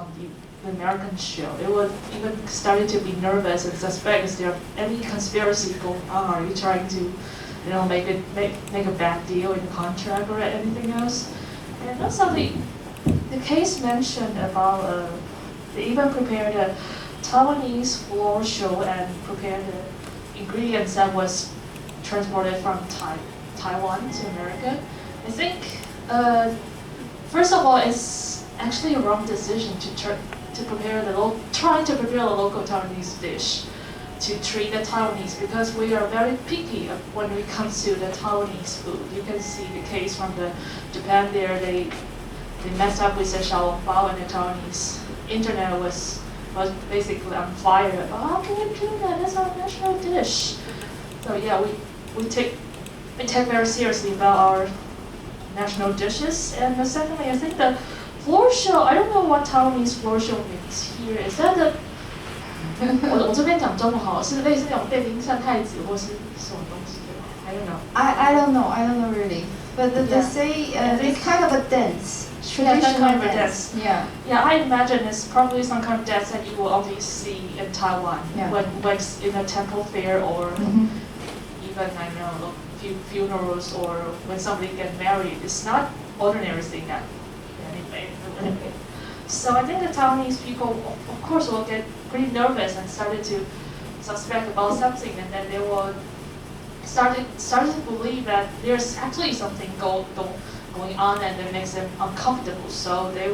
from the American show. It was even starting to be nervous and suspect, is there any conspiracy going on? Are you trying to, make a bad deal in the contract or anything else? And also the case mentioned about they even prepared a Taiwanese floor show and prepared the ingredients that was transported from Taiwan to America. I think, first of all, it's actually a wrong decision to try to prepare a local Taiwanese dish to treat the Taiwanese, because we are very picky when it comes to the Taiwanese food. You can see the case from the Japan there. They messed up with the xiaolongbao, and the Taiwanese internet was basically on fire. Oh, how can you do that? That's our national dish. So yeah, we take very seriously about our national dishes. And secondly, I think the floor show, I don't know what Taiwanese floor show means here. Is that the 我这边讲中文好，是类似那种电铃扇太子或是什么东西的 I don't know. I don't know. I don't know really. But they say it's kind of a dance. Traditional kind of dance. Yeah. Yeah, I imagine it's probably some kind of dance that you will only see in Taiwan when it's in a temple fair or even I know funerals or when somebody gets married. It's not ordinary thing that anyway. So I think the Taiwanese people, of course, will get pretty nervous and started to suspect about something, and then they will started to believe that there's actually something going on, and that makes them uncomfortable. So they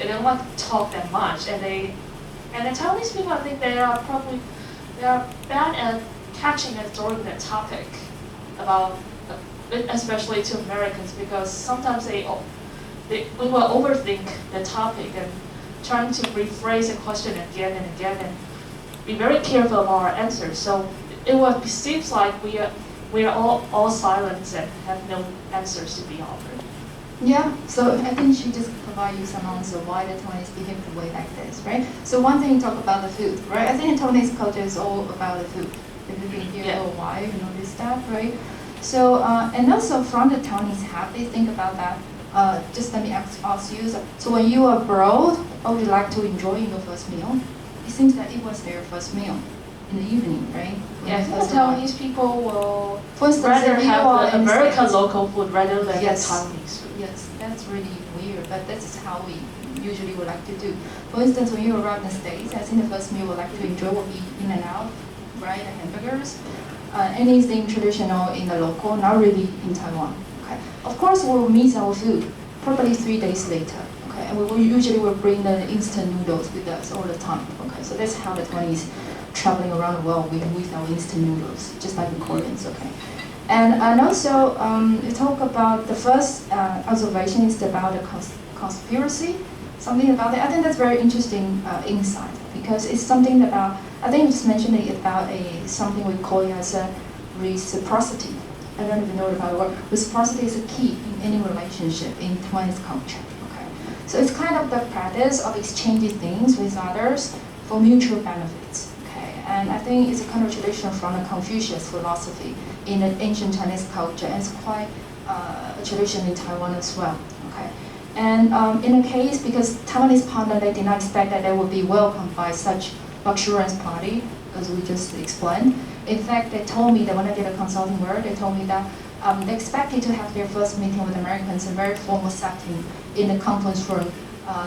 don't want to talk that much, and the Taiwanese people, I think they are bad at catching and throwing the topic about, especially to Americans, because sometimes we will overthink the topic and trying to rephrase the question again and again and be very careful about our answers. So it seems like we are all silent and have no answers to be offered. Yeah, so I think she just provide you some answer why the Taiwanese behave the way like this, right? So one thing, talk about the food, right? I think the Taiwanese culture is all about the food. If you've been here for a while, you notice that, right? So, and also from the Taiwanese habit, think about that. Just let me ask you, so when you were abroad, what would you like to enjoy in your first meal? It seems that it was their first meal in the evening, right? Yeah, I think the Taiwanese people will for instance, rather have the American States, local food rather than the Taiwanese food. Yes, that's really weird, but that's how we usually would like to do. For instance, when you arrive in the States, I think the first meal we would like to enjoy will be in and out, right? The hamburgers, anything traditional in the local, not really in Taiwan. Okay. Of course, we'll miss our food probably 3 days later. Okay, and we usually will bring the instant noodles with us all the time. Okay, so that's how the Taiwanese traveling around the world with our instant noodles, just like the Koreans. Okay, and also we talk about the first observation is about the conspiracy. Something about it. I think that's very interesting insight because it's something about. I think you just mentioned it about something we call it as a reciprocity. I don't even know about the word. Reciprocity is a key in any relationship in Taiwanese culture. Okay, so it's kind of the practice of exchanging things with others for mutual benefits. Okay, and I think it's a kind of tradition from the Confucius philosophy in the ancient Chinese culture, and it's quite a tradition in Taiwan as well. Okay, and in a case because Taiwanese partner they did not expect that they would be welcomed by such luxurious party, as we just explained. In fact, they told me that when I did a consulting work, they told me that they expected to have their first meeting with Americans in a very formal setting in the conference room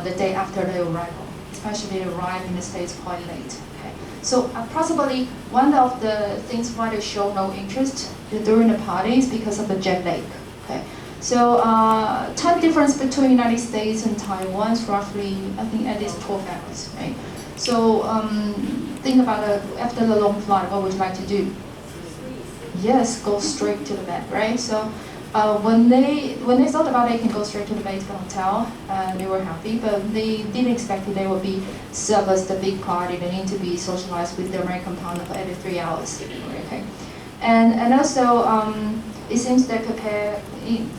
the day after their arrival, especially they arrived in the States quite late. Okay. So possibly one of the things why they show no interest during the party is because of the jet lag. Okay. So time difference between United States and Taiwan is roughly, I think at least 12 hours, right? So think about after the long flight, what would you like to do? Yes, go straight to the bed, right? So when they thought about they can go straight to the bed to the hotel, they were happy, but they didn't expect that they would be served as the big party. They need to be socialized with the American partner for every 3 hours. Okay, and also it seems they prepare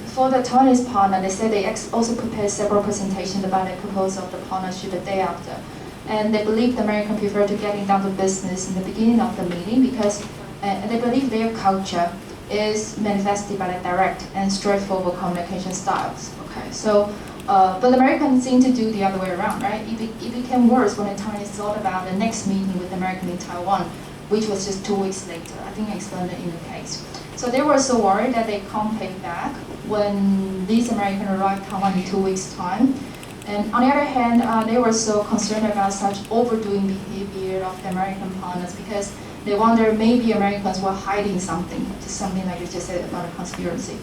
for the Taiwanese partner. They say they also prepare several presentations about the proposal of the partnership the day after. And they believe the American prefer to getting down to business in the beginning of the meeting because they believe their culture is manifested by the direct and straightforward communication styles. Okay, so But Americans seem to do the other way around, right? It became worse when the Taiwanese thought about the next meeting with American in Taiwan, which was just 2 weeks later. I think I explained it in the case. So they were so worried that they can't pay back when these Americans arrived in Taiwan in 2 weeks' time. And on the other hand, they were so concerned about such overdoing behavior of the American partners because they wonder maybe Americans were hiding something, just something like you just said about a conspiracy.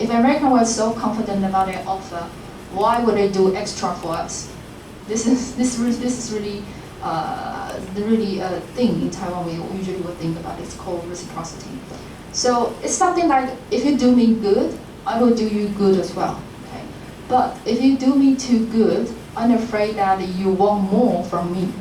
If Americans were so confident about their offer, why would they do extra for us? This is really a thing in Taiwan we usually would think about. It's called reciprocity. So it's something like if you do me good, I will do you good as well. Okay? But if you do me too good, I'm afraid that you want more from me.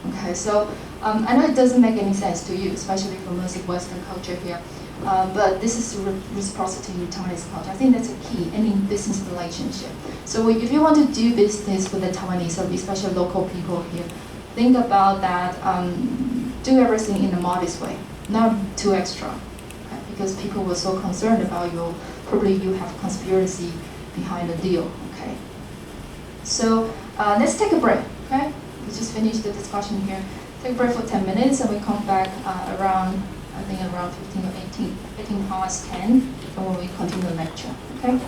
Okay, so I know it doesn't make any sense to you, especially for most of Western culture here. But this is reciprocity in Taiwanese culture. I think that's a key any business relationship. So if you want to do business with the Taiwanese, or especially local people here, think about that. Do everything in a modest way, not too extra, okay? Because people were so concerned about probably you have conspiracy behind the deal. Okay. So let's take a break. Okay. We just finished the discussion here. Take a break for 10 minutes, and we come back around 15 or 18 past 10, and when we continue the lecture. Okay.